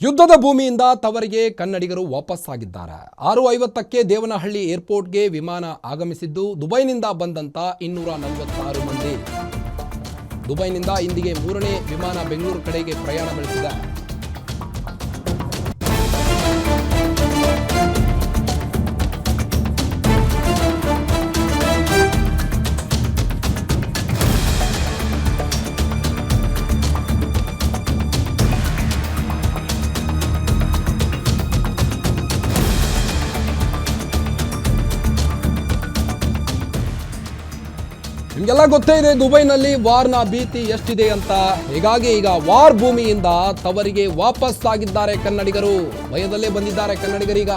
ಯುದ್ಧದ ಭೂಮಿಯಿಂದ ತವರಿಗೆ ಕನ್ನಡಿಗರು ವಾಪಸ್ಸಾಗಿದ್ದಾರೆ. 6:50ಕ್ಕೆ ದೇವನಹಳ್ಳಿ ಏರ್ಪೋರ್ಟ್ಗೆ ವಿಮಾನ ಆಗಮಿಸಿದ್ದು ದುಬೈನಿಂದ ಬಂದಂತ 246 ಮಂದಿ. ದುಬೈನಿಂದ ಇಂದಿಗೆ 3ನೇ ವಿಮಾನ ಬೆಂಗಳೂರು ಕಡೆಗೆ ಪ್ರಯಾಣ ಬೆಳೆಸಿದೆ. ನಿಮಗೆಲ್ಲ ಗೊತ್ತೇ ಇದೆ ದುಬೈನಲ್ಲಿ ವಾರ್ನ ಭೀತಿ ಎಷ್ಟಿದೆ ಅಂತ. ಹೀಗಾಗಿ ಈಗ ವಾರ್ ಭೂಮಿಯಿಂದ ತವರಿಗೆ ವಾಪಸ್ಸಾಗಿದ್ದಾರೆ ಕನ್ನಡಿಗರು. ಭಯದಲ್ಲೇ ಬಂದಿದ್ದಾರೆ ಕನ್ನಡಿಗರೀಗ.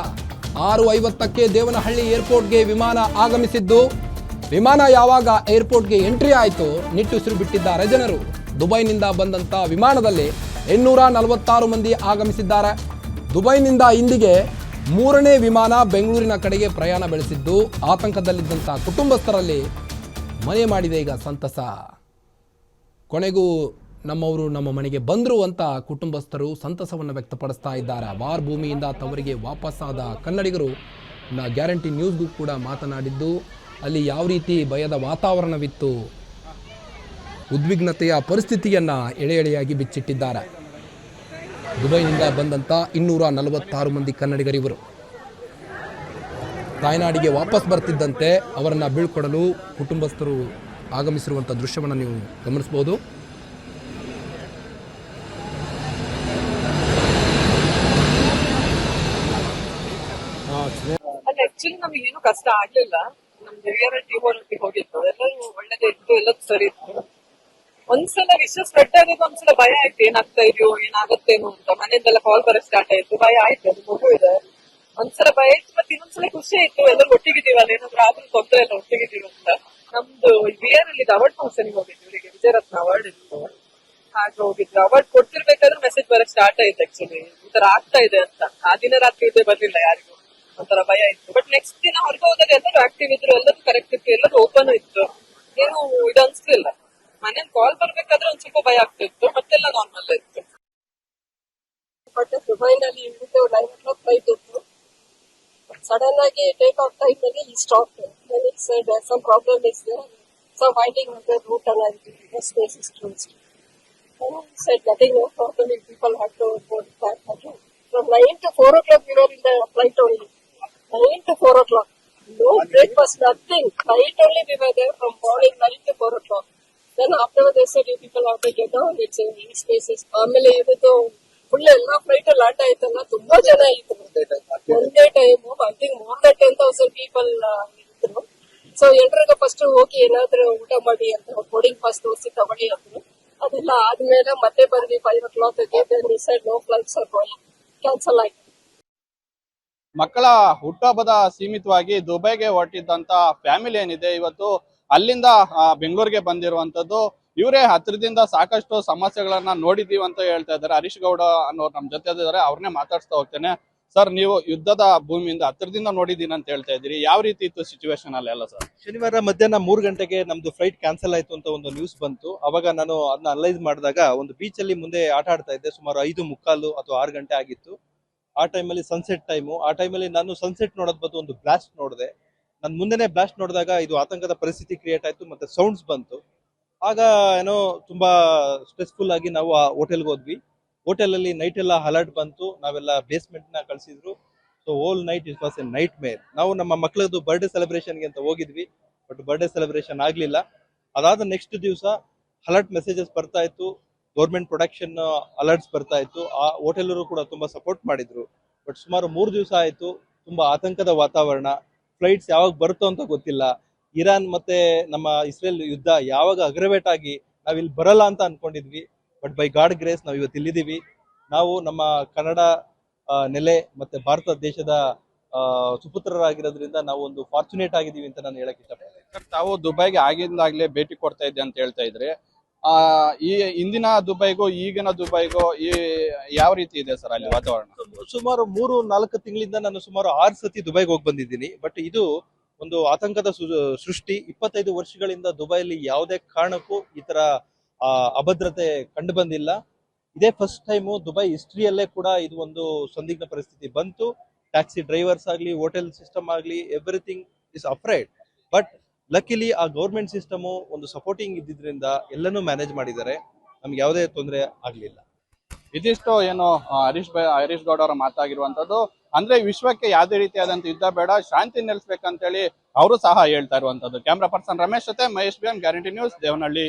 6:50ಕ್ಕೆ ದೇವನಹಳ್ಳಿ ಏರ್ಪೋರ್ಟ್ಗೆ ವಿಮಾನ ಆಗಮಿಸಿದ್ದು, ವಿಮಾನ ಯಾವಾಗ ಏರ್ಪೋರ್ಟ್ಗೆ ಎಂಟ್ರಿ ಆಯಿತು ನಿಟ್ಟುಸಿರು ಬಿಟ್ಟಿದ್ದಾರೆ ಜನರು. ದುಬೈನಿಂದ ಬಂದಂಥ ವಿಮಾನದಲ್ಲಿ 246 ಮಂದಿ ಆಗಮಿಸಿದ್ದಾರೆ. ದುಬೈನಿಂದ ಇಂದಿಗೆ 3ನೇ ವಿಮಾನ ಬೆಂಗಳೂರಿನ ಕಡೆಗೆ ಪ್ರಯಾಣ ಬೆಳೆಸಿದ್ದು ಆತಂಕದಲ್ಲಿದ್ದಂಥ ಕುಟುಂಬಸ್ಥರಲ್ಲಿ ಮನೆ ಮಾಡಿದೆ ಈಗ ಸಂತಸ. ಕೊನೆಗೂ ನಮ್ಮವರು ನಮ್ಮ ಮನೆಗೆ ಬಂದರು ಅಂತ ಕುಟುಂಬಸ್ಥರು ಸಂತಸವನ್ನು ವ್ಯಕ್ತಪಡಿಸ್ತಾ ಇದ್ದಾರೆ. ವಾರ್ ಭೂಮಿಯಿಂದ ತವರಿಗೆ ವಾಪಸ್ಸಾದ ಕನ್ನಡಿಗರು ಗ್ಯಾರಂಟಿ ನ್ಯೂಸ್ಗೂ ಕೂಡ ಮಾತನಾಡಿದ್ದು, ಅಲ್ಲಿ ಯಾವ ರೀತಿ ಭಯದ ವಾತಾವರಣವಿತ್ತು, ಉದ್ವಿಗ್ನತೆಯ ಪರಿಸ್ಥಿತಿಯನ್ನು ಎಳೆಯಾಗಿ ಬಿಚ್ಚಿಟ್ಟಿದ್ದಾರೆ. ದುಬೈನಿಂದ ಬಂದಂಥ 246 ಮಂದಿ ಕನ್ನಡಿಗರಿವರು ತಾಯ್ನಾಡಿಗೆ ವಾಪಸ್ ಬರ್ತಿದ್ದಂತೆ ಅವರನ್ನು ಬೀಳ್ಕೊಡಲು ಕುಟುಂಬಸ್ಥರು ಆಗಮಿಸಿರುವಂಥ ದೃಶ್ಯವನ್ನು ನೀವು ಗಮನಿಸಬಹುದು. ಆಕ್ಚುಲಿ ನಮಗೆ ಏನು ಕಷ್ಟ ಆಗ್ಲಿಲ್ಲ. ನಮ್ದು ಟಿಒಟಿ ಹೋಗಿತ್ತು, ಎಲ್ಲರೂ ಒಳ್ಳೇದೇ ಇತ್ತು, ಎಲ್ಲರೂ ಸರಿ ಇತ್ತು. ಒಂದ್ಸಲ ವಿಷಯ ಸ್ಪ್ರೆಡ್ ಆಗೋದು ಒಂದ್ಸಲ ಭಯ ಆಯ್ತು, ಏನಾಗ್ತಾ ಇದೆಯೋ ಏನಾಗತ್ತೇನೋ ಅಂತ. ಮನೆಯಿಂದೆಲ್ಲ ಕಾಲ್ ಬರೋಕ್ ಸ್ಟಾರ್ಟ್ ಆಯ್ತು, ಭಯ ಆಯ್ತು. ಅದು ಮಗು ಇದೆ, ಒಂದ್ಸಲ ಭಯ ಇತ್ತು, ಮತ್ತೆ ಇನ್ನೊಂದ್ಸಲ ಖುಷಿ ಆಯ್ತು, ಎಲ್ಲರೂ ಒಟ್ಟಿಗಿದ್ದೀವಲ್ಲ, ಏನಾದ್ರು ಆದ್ರೂ ತೊಂದರೆ ಇಲ್ಲ, ಒಟ್ಟಿಗಿದ್ದೀವಿ ಅಂತ. ನಮ್ದು ಬಿಆರ್ ಅಲ್ಲಿ ಅವಾರ್ಡ್ ಫಂಕ್ಷನ್ ಹೋಗಿದ್ವಿ, ಇವರಿಗೆ ವಿಜಯರತ್ನ ಅವಾರ್ಡ್ ಇತ್ತು, ಹಾಗೆ ಹೋಗಿದ್ರು. ಅವಾರ್ಡ್ ಕೊಡ್ತಿರ್ಬೇಕಾದ್ರೆ ಮೆಸೇಜ್ ಬರಕ್ ಸ್ಟಾರ್ಟ್ ಆಯ್ತು ಆಕ್ಚುಲಿ ಈ ತರ ಆಗ್ತಾ ಇದೆ ಅಂತ. ಆ ದಿನ ರಾತ್ರಿ ಇದ್ದೇ ಬರ್ಲಿಲ್ಲ ಯಾರಿಗೂ, ಒಂಥರ ಭಯ ಇತ್ತು. ಬಟ್ ನೆಕ್ಸ್ಟ್ ದಿನ ಹೊರಗೆ ಹೋದಾಗ ಎಲ್ಲರೂ ಆಕ್ಟಿವ್ ಇದ್ರು, ಎಲ್ಲರೂ ಕರೆಕ್ಟ್ ಇತ್ತು, ಎಲ್ಲರೂ ಓಪನ್ ಇತ್ತು, ಏನು ಇದು ಅನ್ಸ್ಲಿಲ್ಲ. ಮನೇಲಿ ಕಾಲ್ ಬರ್ಬೇಕಾದ್ರೆ ಒಂದ್ ಸ್ವಲ್ಪ ಭಯ ಆಗ್ತಿತ್ತು, ಮತ್ತೆಲ್ಲ ನಾರ್ಮಲ್ ಇತ್ತು. ಬಟ್ ದುಬೈನಲ್ಲಿ ಇವತ್ತು 9 o'clock ಫ್ಲೈಟ್ ಇತ್ತು. ಸಡನ್ ಆಗಿ ಟೇಕ್ ಆಫ್ ಟೈಮ್ ಅಲ್ಲಿ ಈ stop. Side some problem is there, so finding the route and the space is closed. Said nothing, no problem, people have to board back again. From 9 to 4 o'clock we were in the flight only. 9 to 4 o'clock. No breakfast, nothing. Flight only we were there from morning 9 to 4 o'clock. Then afterwards they said you people have to get down, it's in these spaces. ಆಮೇಲೆ ಇವತ್ತು full ಎಲ್ಲಾ flight land ಆಯ್ತಲ್ಲ, ತುಂಬಾ ಜನ ಇದ್ರು ಒಂದೇ time. I think more than 10,000 people ಇದ್ರು. So ಎಲ್ರಿಗೂ ಫಸ್ಟ್ ಹೋಗಿ ಏನಾದ್ರು ಊಟ ಮಾಡಿ ಅಂತ ಬೋರ್ಡಿಂಗ್ ಪಾಸ್ ತೋರಿಸಿ ತಗೊಳ್ಳಿ ಅಂದ್ರು. ಅದೆಲ್ಲ ಆದ್ಮೇಲೆ ಮತ್ತೆ ಬಂದ್ವಿ 5 o'clock ನೋ ಫ್ಲೈಟ್ಸ್ ಕ್ಯಾನ್ಸಲ್ ಆಯ್ತು. ಮಕ್ಕಳ ಹುಟ್ಟುಹಬ್ಬದ ಸೀಮಿತವಾಗಿ ದುಬೈಗೆ ಹೊರಟಿದ್ದಂತ ಫ್ಯಾಮಿಲಿ ಏನಿದೆ ಇವತ್ತು ಅಲ್ಲಿಂದ ಬೆಂಗಳೂರಿಗೆ ಬಂದಿರುವಂತದ್ದು. ಇವರೇ ಹತ್ತಿರದಿಂದ ಸಾಕಷ್ಟು ಸಮಸ್ಯೆಗಳನ್ನ ನೋಡಿದೀವಿ ಅಂತ ಹೇಳ್ತಾ ಇದ್ದಾರೆ. ಹರೀಶ್ ಗೌಡ ಅನ್ನೋರು ನಮ್ಮ ಜೊತೆ ಇದ್ದಾರೆ, ಅವ್ರನ್ನೇ ಮಾತಾಡ್ಸ್ತಾ ಹೋಗ್ತೇನೆ. ಸರ್, ನೀವು ಯುದ್ಧದ ಭೂಮಿಯಿಂದ ಹತ್ತಿರದಿಂದ ನೋಡಿದೀನಿ ಅಂತ ಹೇಳ್ತಾ ಇದ್ದೀರಿ, ಯಾವ ರೀತಿ ಇತ್ತು ಸಿಚುವೇಶನ್ ಅಲ್ಲೆಲ್ಲ ಸರ್? ಶನಿವಾರ ಮಧ್ಯಾಹ್ನ 3 ಗಂಟೆಗೆ ನಮ್ದು ಫ್ಲೈಟ್ ಕ್ಯಾನ್ಸಲ್ ಆಯ್ತು ಅಂತ ಒಂದು ನ್ಯೂಸ್ ಬಂತು. ಅವಾಗ ನಾನು ಅದನ್ನ ಅನಲೈಸ್ ಮಾಡಿದಾಗ ಒಂದು ಬೀಚ್ ಅಲ್ಲಿ ಮುಂದೆ ಆಟ ಆಡ್ತಾ ಇದ್ದೆ. ಸುಮಾರು 5:45 ಅಥವಾ 6 ಗಂಟೆ ಆಗಿತ್ತು. ಆ ಟೈಮಲ್ಲಿ ಸನ್ಸೆಟ್ ಟೈಮು. ಆ ಟೈಮಲ್ಲಿ ನಾನು ಸನ್ಸೆಟ್ ನೋಡೋದ್ ಬಂದು ಒಂದು ಬ್ಲಾಸ್ಟ್ ನೋಡಿದೆ. ನಾನು ಮುಂದೆನೆ ಬ್ಲಾಸ್ಟ್ ನೋಡಿದಾಗ ಇದು ಆತಂಕದ ಪರಿಸ್ಥಿತಿ ಕ್ರಿಯೇಟ್ ಆಯ್ತು, ಮತ್ತೆ ಸೌಂಡ್ಸ್ ಬಂತು. ಆಗ ಏನೋ ತುಂಬಾ ಸ್ಟ್ರೆಸ್ಫುಲ್ ಆಗಿ ನಾವು ಆ ಹೋಟೆಲ್ಗೆ ಹೋದ್ವಿ. ಹೋಟೆಲ್ ಅಲ್ಲಿ ನೈಟ್ ಎಲ್ಲ ಅಲರ್ಟ್ ಬಂತು, ನಾವೆಲ್ಲ ಬೇಸ್ಮೆಂಟ್ ನ ಕಳಿಸಿದ್ರು. So hole night it was A night ಮೇರ್. ನಾವು ನಮ್ಮ ಮಕ್ಕಳದ್ದು ಬರ್ಡೇ ಸೆಲೆಬ್ರೇಷನ್ಗೆ ಅಂತ ಹೋಗಿದ್ವಿ, ಬಟ್ ಬರ್ಡೇ ಸೆಲೆಬ್ರೇಷನ್ ಆಗ್ಲಿಲ್ಲ. ಅದಾದ ನೆಕ್ಸ್ಟ್ ದಿವಸ ಅಲರ್ಟ್ ಮೆಸೇಜಸ್ ಬರ್ತಾ ಇತ್ತು, ಗೌರ್ಮೆಂಟ್ ಪ್ರೊಡಕ್ಷನ್ ಅಲರ್ಟ್ಸ್ ಬರ್ತಾ ಇತ್ತು. ಆ ಹೋಟೆಲರು ಕೂಡ ತುಂಬಾ ಸಪೋರ್ಟ್ ಮಾಡಿದ್ರು. ಬಟ್ ಸುಮಾರು 3 ದಿವಸ ಆಯ್ತು, ತುಂಬಾ ಆತಂಕದ ವಾತಾವರಣ. ಫ್ಲೈಟ್ಸ್ ಯಾವಾಗ ಬರುತ್ತೋ ಅಂತ ಗೊತ್ತಿಲ್ಲ. ಇರಾನ್ ಮತ್ತೆ ನಮ್ಮ ಇಸ್ರೇಲ್ ಯುದ್ಧ ಯಾವಾಗ ಅಗ್ರವೇಟ್ ಆಗಿ ನಾವಿಲ್ಲಿ ಬರಲ್ಲ ಅಂತ ಅನ್ಕೊಂಡಿದ್ವಿ. ಬಟ್ ಬೈ ಗಾಡ್ ಗ್ರೇಸ್ ನಾವು ಇವತ್ತು ಇಲ್ಲಿದ್ದೀವಿ. ನಾವು ನಮ್ಮ ಕನ್ನಡ ನೆಲೆ ಮತ್ತೆ ಭಾರತ ದೇಶದ ಸುಪುತ್ರರಾಗಿರೋದ್ರಿಂದ ನಾವು ಒಂದು ಫಾರ್ಚುನೇಟ್ ಆಗಿದ್ದೀವಿ ಅಂತ ನಾನು ಹೇಳಕ್ ಇಷ್ಟಪಡ್ತೀನಿ. ತಾವು ದುಬೈಗೆ ಆಗಿಂದಾಗ್ಲೇ ಭೇಟಿ ಕೊಡ್ತಾ ಇದ್ದೆ ಅಂತ ಹೇಳ್ತಾ ಇದ್ರಿ. ಈ ಇಂದಿನ ದುಬೈಗೂ ಈಗಿನ ದುಬೈಗೂ ಯಾವ ರೀತಿ ಇದೆ ಸರ್ ಅಲ್ಲಿ ವಾತಾವರಣ? ಸುಮಾರು 3-4 ತಿಂಗಳಿಂದ ನಾನು ಸುಮಾರು 6 ಸತಿ ದುಬೈಗೆ ಹೋಗಿ ಬಂದಿದ್ದೀನಿ. ಬಟ್ ಇದು ಒಂದು ಆತಂಕದ ಸೃಷ್ಟಿ. 25 ವರ್ಷಗಳಿಂದ ದುಬೈಲಿ ಯಾವುದೇ ಕಾರಣಕ್ಕೂ ಈ ತರ ಅಭದ್ರತೆ ಕಂಡು ಬಂದಿಲ್ಲ. ಇದೇ ಫಸ್ಟ್ ಟೈಮು ದುಬೈ ಹಿಸ್ಟ್ರಿಯಲ್ಲೇ ಕೂಡ ಇದು ಒಂದು ಸಂದಿಗ್ಧ ಪರಿಸ್ಥಿತಿ ಬಂತು. ಟ್ಯಾಕ್ಸಿ ಡ್ರೈವರ್ಸ್ ಆಗಲಿ, ಹೋಟೆಲ್ ಸಿಸ್ಟಮ್ ಆಗಲಿ, ಎವ್ರಿಥಿಂಗ್ ಇಸ್ ಅಫ್ರೈಡ್. ಬಟ್ ಲಕ್ಕಿಲಿ ಆ ಗೌರ್ಮೆಂಟ್ ಸಿಸ್ಟಮು ಒಂದು ಸಪೋರ್ಟಿಂಗ್ ಇದ್ದಿದ್ರಿಂದ ಎಲ್ಲನೂ ಮ್ಯಾನೇಜ್ ಮಾಡಿದ್ದಾರೆ. ನಮ್ಗೆ ಯಾವುದೇ ತೊಂದರೆ ಆಗಲಿಲ್ಲ. ಇದಿಷ್ಟು ಏನು ಹರೀಶ್ ಗೌಡ ಅವರ ಮಾತಾಗಿರುವಂತದ್ದು. ಅಂದ್ರೆ ವಿಶ್ವಕ್ಕೆ ಯಾವುದೇ ರೀತಿಯಾದಂತ ಯುದ್ಧ ಬೇಡ, ಶಾಂತಿ ನೆಲೆಸ್ಬೇಕಂತೇಳಿ ಅವರು ಸಹ ಹೇಳ್ತಾ ಇರುವಂತದ್ದು. ಕ್ಯಾಮ್ರಾ ಪರ್ಸನ್ ರಮೇಶ್ ಜೊತೆ Mahesh B M, guarantee news, Devanahalli.